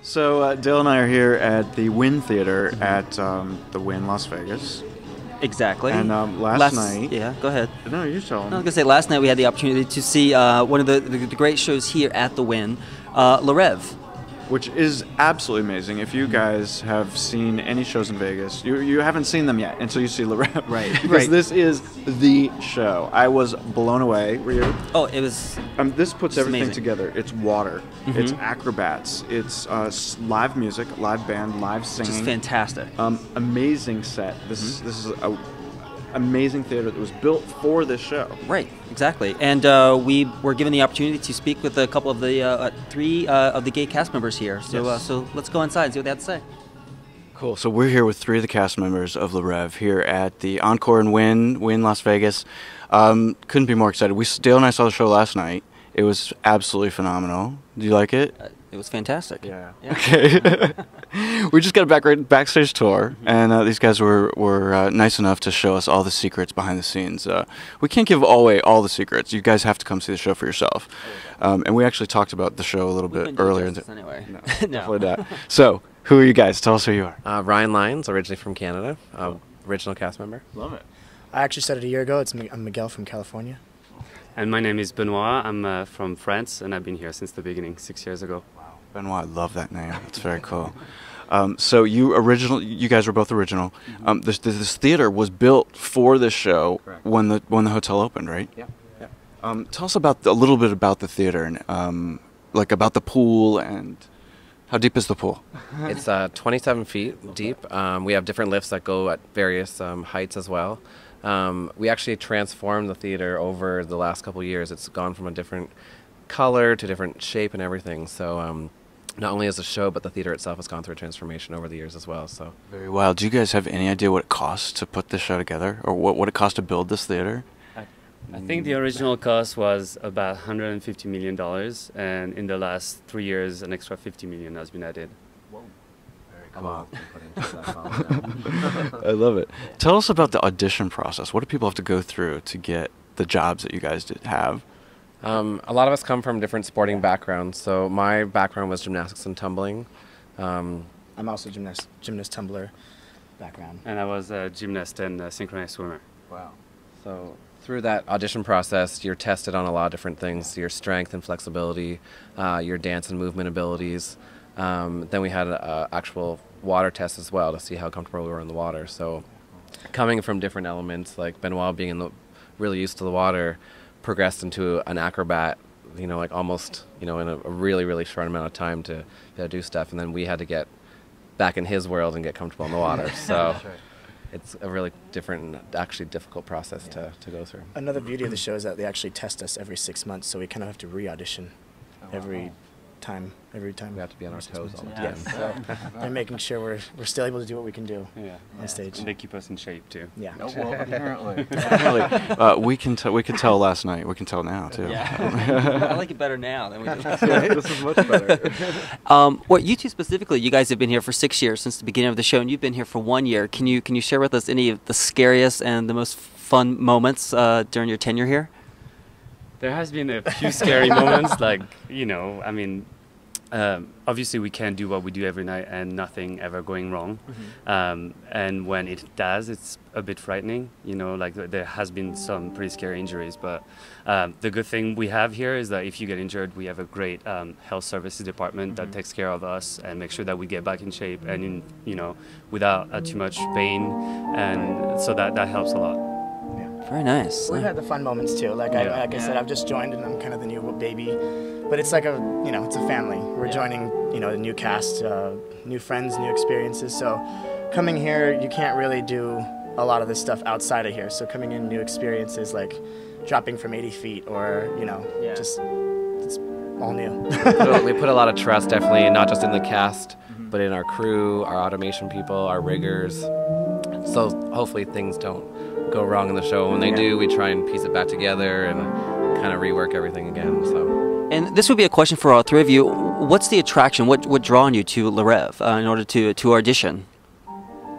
So Dale and I are here at the Wynn Theater at the Wynn Las Vegas. Exactly. And last night... Yeah, go ahead. No, you tell them. I was going to say, last night we had the opportunity to see one of the great shows here at the Wynn, Reve. Which is absolutely amazing. If you guys have seen any shows in Vegas, you haven't seen them yet until you see Reve. Right. Because this is the show. I was blown away. Were you? Oh, it was... this puts everything amazing. together. It's water. It's acrobats. It's live music, live band, live singing. Just fantastic. Amazing set. This is a amazing theater that was built for this show. Right, exactly. And we were given the opportunity to speak with a couple of the three of the gay cast members here. So, Yes. so let's go inside and see what they have to say. Cool. So we're here with three of the cast members of Reve here at the Encore in Wynn, Las Vegas. Couldn't be more excited. Dale and I saw the show last night. It was absolutely phenomenal. Do you like it? It was fantastic. Yeah. Okay. We just got a backstage tour, and these guys were nice enough to show us all the secrets behind the scenes. We can't give away all the secrets. You guys have to come see the show for yourself. And we actually talked about the show a little bit earlier. Anyway. No, definitely not. So, who are you guys? Tell us who you are. Ryan Lyons, originally from Canada, original cast member. Love it. I actually said it a year ago. I'm Miguel from California. And my name is Benoit. I'm from France, and I've been here since the beginning, 6 years ago. Wow, Benoit, I love that name. It's very cool. So you guys were both original. This theater was built for this show. Correct. when the hotel opened, right? Yeah. Tell us a little bit about the theater and like about the pool and how deep is the pool? It's 27 feet deep. We have different lifts that go at various heights as well. We actually transformed the theater over the last couple of years. It's gone from a different color to different shape and everything. So not only as a show, but the theater itself has gone through a transformation over the years as well. So very well. Do you guys have any idea what it costs to put this show together, or what it costs to build this theater? I think the original cost was about $150 million, and in the last 3 years, an extra $50 million has been added. Whoa. Very cool. I love it. Tell us about the audition process. What do people have to go through to get the jobs that you guys have? A lot of us come from different sporting backgrounds. So my background was gymnastics and tumbling. I'm also gymnast tumbler background. And I was a gymnast and a synchronized swimmer. Wow. So through that audition process, you're tested on a lot of different things: your strength and flexibility, your dance and movement abilities. Then we had an actual water test as well to see how comfortable we were in the water. So coming from different elements, like Benoit being really used to the water, progressed into an acrobat, like almost, in a really, really short amount of time to do stuff. And then we had to get back in his world and get comfortable in the water. So it's a really different and actually difficult process to go through. Another beauty of the show is that they actually test us every 6 months, so we kind of have to re-audition every time. We have to be on our toes all the time. Yes. So they're making sure we're still able to do what we can do on stage. And they keep us in shape, too. Yeah. Oh, well, apparently. We can tell last night. We can tell now, too. Yeah. I like it better now than we did. This is much better. Well, you two specifically, you guys have been here for 6 years since the beginning of the show, and you've been here for 1 year. Can you share with us any of the scariest and the most fun moments during your tenure here? There has been a few scary moments, like, obviously we can't do what we do every night and nothing ever going wrong. And when it does, it's a bit frightening. There has been some pretty scary injuries, but the good thing we have here is that if you get injured, we have a great health services department that takes care of us and make sure that we get back in shape and without too much pain, and so that helps a lot. Very nice. We've had the fun moments too. Like I said, I've just joined and I'm kind of the new baby, but it's like it's a family. We're joining, a new cast, new friends, new experiences. So coming here, you can't really do a lot of this stuff outside of here. So coming in, new experiences like dropping from 80 feet or, just it's all new. So we put a lot of trust, definitely, not just in the cast, but in our crew, our automation people, our riggers. So hopefully things don't go wrong in the show. When they do, we try and piece it back together and kind of rework everything again. So. And this would be a question for all three of you. What's the attraction? What drawn you to Reve in order to audition?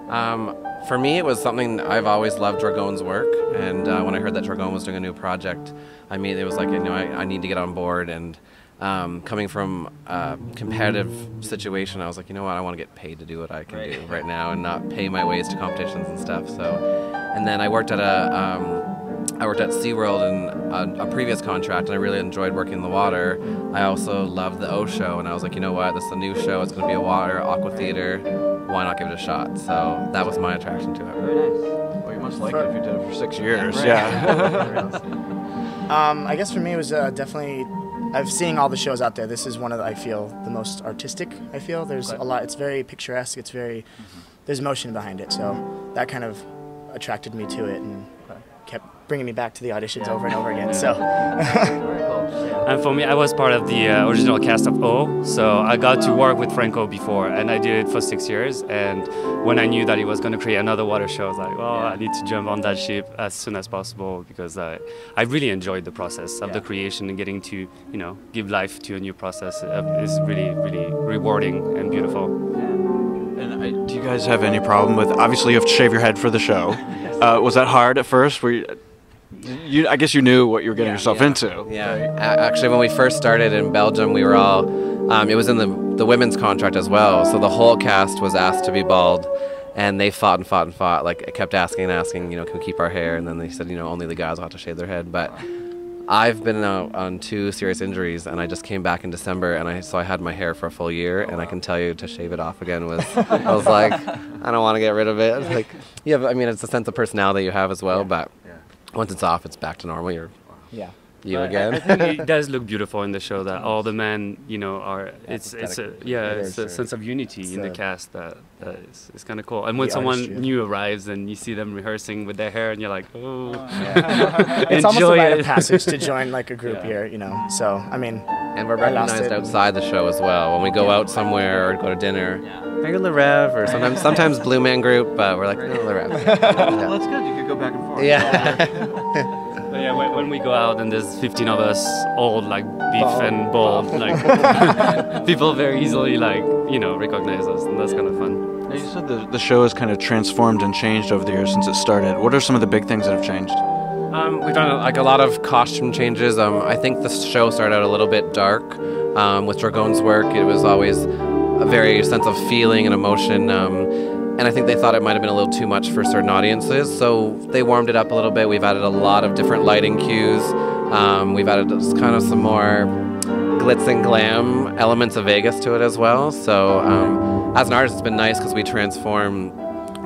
For me, it was something I've always loved Dragon's work, and when I heard that Dragon was doing a new project, it was like I need to get on board, and Coming from a competitive situation, I was like, you know what, I want to get paid to do what I can do right now and not pay my ways to competitions and stuff. So, and then I worked at SeaWorld in a previous contract, and I really enjoyed working in the water. I also loved the O Show, and I was like, you know what, this is a new show, it's going to be a water aqua theater, why not give it a shot? So that was my attraction to it. Very nice. Well, you must like it if you did it for 6 years. Right. Yeah. I guess for me it was definitely, I've seen all the shows out there. This is one of the, I feel, the most artistic. I feel there's a lot. It's very picturesque. It's very, there's emotion behind it. So that kind of attracted me to it and kept bringing me back to the auditions over and over again. So. And for me, I was part of the original cast of O, so I got to work with Franco before, and I did it for 6 years. And when I knew that he was going to create another water show, I was like, well, I need to jump on that ship as soon as possible, because I really enjoyed the process of the creation, and getting to, you know, give life to a new process is really, really rewarding and beautiful. And do you guys have any problem with, obviously you have to shave your head for the show. Was that hard at first? I guess you knew what you were getting yourself into. Yeah, actually, when we first started in Belgium, we were all, it was in the women's contract as well, so the whole cast was asked to be bald, and they fought and fought and fought, like, it kept asking and asking, you know, can we keep our hair, and then they said, you know, only the guys will have to shave their head. But I've been out on 2 serious injuries, and I just came back in December, and so I had my hair for a full year, and I can tell you, to shave it off again was, I was like, I don't want to get rid of it. Like, yeah, but I mean, it's a sense of personality you have as well, but once it's off, it's back to normal. You're you again. I think it does look beautiful in the show that all the men, you know, are. It's a sense of unity in the cast that is kind of cool. And when someone new arrives and you see them rehearsing with their hair, and you're like, oh, it's almost a rite of passage to join like a group here, you know. So I mean, and we're recognized outside the show as well. When we go out somewhere or go to dinner, are you the Reve? Or sometimes Blue Man Group, but we're like, no, the Reve. Well, that's good. You could go back and forth. Yeah. But yeah, when we go out and there's 15 of us, all like beef and bald, like people very easily like, you know, recognize us, and that's kind of fun. Now, you said the show has kind of transformed and changed over the years since it started. What are some of the big things that have changed? We've done like a lot of costume changes. I think the show started out a little bit dark. With Dragon's work, it was always a very sense of feeling and emotion. And I think they thought it might have been a little too much for certain audiences, so they warmed it up a little bit. We've added a lot of different lighting cues. We've added kind of some more glitz and glam elements of Vegas to it as well. So as an artist, it's been nice because we transform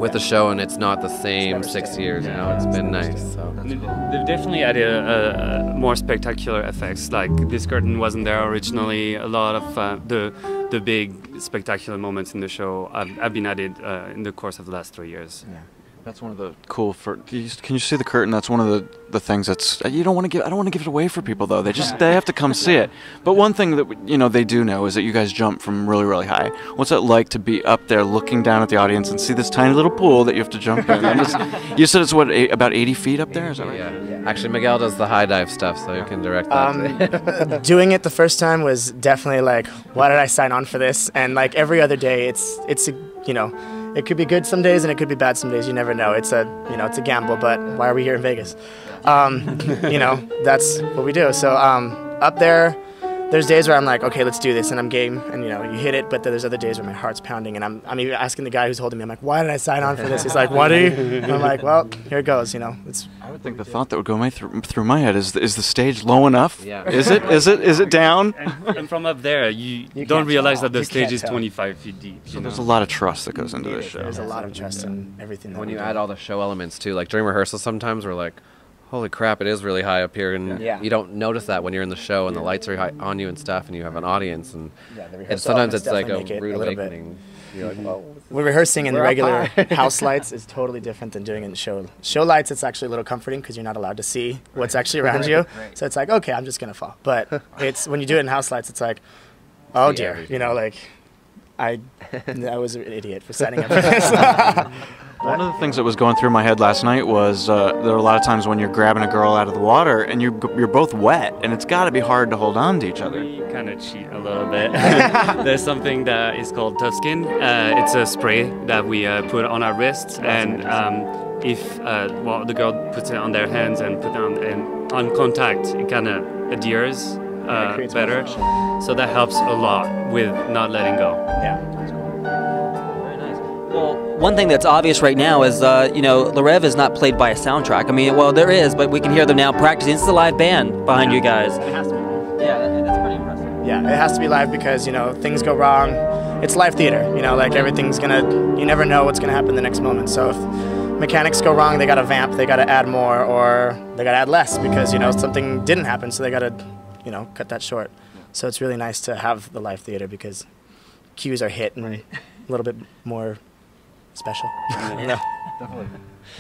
with the show, and it's not the same 6 years. You know, it's been nice. So. They've definitely added more spectacular effects. Like this curtain wasn't there originally. A lot of the big spectacular moments in the show have been added in the course of the last 3 years. Yeah. That's one of the cool. Can you see the curtain? That's one of the things that's you don't want to give. I don't want to give it away for people though. They have to come see it. But one thing that they do know is that you guys jump from really, really high. What's it like to be up there looking down at the audience and see this tiny little pool that you have to jump in? You said it's about 80 feet up there. Is that right? Yeah. Actually, Miguel does the high dive stuff, so you can direct that. Doing it the first time was definitely like, why did I sign on for this? And like every other day, it's it could be good some days and it could be bad some days. You never know. It's a gamble, but why are we here in Vegas? That's what we do. So up there, there's days where I'm like, okay, let's do this, and I'm game, and you hit it. But then there's other days where my heart's pounding, and I'm even asking the guy who's holding me, I'm like, why did I sign on for this? He's like, what are you? And I'm like, well, here it goes. I would think the thought that would go through my head is the stage low enough? Yeah. Is it down? And from up there, you don't realize that the stage is 25 feet deep. So there's a lot of trust that goes into this show. There's a lot of trust in everything. When you add all the show elements too, like during rehearsal, sometimes we're like, holy crap, it is really high up here, and you don't notice that when you're in the show and the lights are high on you and stuff, and you have an audience, and sometimes it's like a rude awakening. You're like, well, we're rehearsing in the regular house lights is totally different than doing it in the show. Show lights, it's actually a little comforting because you're not allowed to see what's actually around you. Right. So it's like, okay, I'm just gonna fall. But it's when you do it in house lights, it's like, oh dear, I was an idiot for signing up for this. One of the things that was going through my head last night was there are a lot of times when you're grabbing a girl out of the water and you're both wet, and it's got to be hard to hold on to each other. We kind of cheat a little bit. There's something that is called Tuscan. It's a spray that we put on our wrists, and if the girl puts it on their hands and put it on contact, it kind of adheres creates better. more friction. So that helps a lot with not letting go. Yeah. Very nice. Well, one thing that's obvious right now is, you know, Reve is not played by a soundtrack. I mean, well, there is, but we can hear them now practicing. It's a live band behind you guys. It has to be live. Yeah, that's pretty impressive. Yeah, it has to be live because, you know, things go wrong. It's live theater, you know, like everything's gonna, you never know what's gonna happen the next moment. So if mechanics go wrong, they gotta vamp, they gotta add more, or they gotta add less because, you know, something didn't happen, so they gotta, you know, cut that short. So it's really nice to have the live theater because cues are hit and a little bit more special. You know?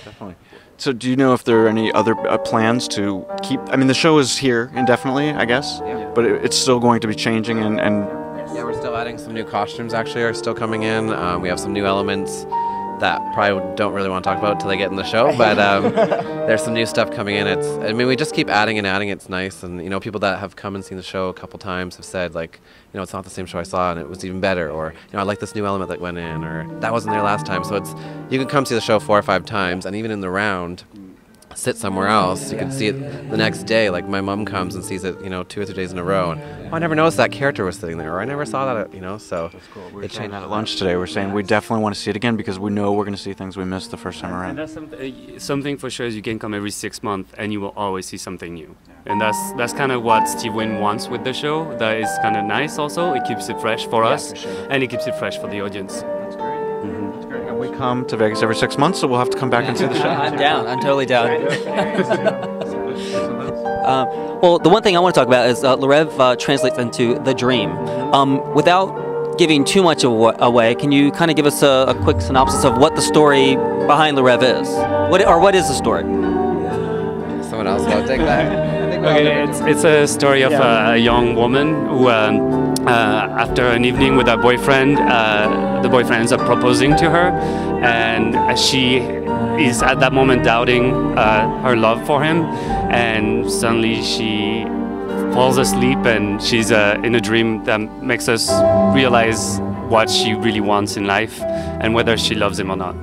Definitely. So do you know if there are any other plans to keep, I mean, the show is here indefinitely, I guess, but it's still going to be changing and Yeah, we're still adding some new costumes. Actually, are still coming in. We have some new elements that probably don't really want to talk about until they get in the show. But there's some new stuff coming in. I mean, we just keep adding and adding. It's nice, and you know, people that have come and seen the show a couple times have said like, you know, it's not the same show I saw, and it was even better. Or you know, I like this new element that went in, or that wasn't there last time. So you can come see the show 4 or 5 times, and even in the round, sit somewhere else. You can see it the next day. Like my mom comes and sees it, you know, 2 or 3 days in a row, and I never noticed that character was sitting there, or I never saw that, you know. So that's cool. We were saying that at lunch today. We're saying we definitely want to see it again because we know we're going to see things we missed the first time And around. that's something for sure is you can come every 6 months and you will always see something new. And that's kind of what Steve Wynn wants with the show. That is kind of nice also. It keeps it fresh for us, for sure. and it keeps it fresh for the audience. That's great. That's great. And we come to Vegas every 6 months, so we'll have to come back and see the show. I'm down. I'm totally down. Well, the one thing I want to talk about is Reve translates into the dream. Without giving too much away, can you kind of give us a quick synopsis of what the story behind Reve is? What is the story? someone else go take that. Okay, it's a story of a young woman who, after an evening with her boyfriend, the boyfriend ends up proposing to her, and she is at that moment doubting her love for him, and suddenly she falls asleep, and she's in a dream that makes us realize what she really wants in life and whether she loves him or not.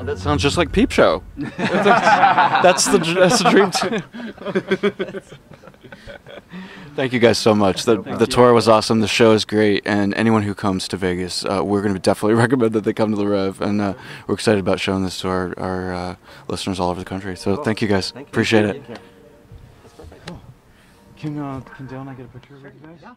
That sounds just like Peep Show. that's the dream too. Thank you guys so much. The tour was awesome. The show is great, and anyone who comes to Vegas, we're going to definitely recommend that they come to the Reve, and we're excited about showing this to our listeners all over the country. So thank you guys. Appreciate it. That's perfect. Cool. Can Dale and I get a picture of you guys? Yeah.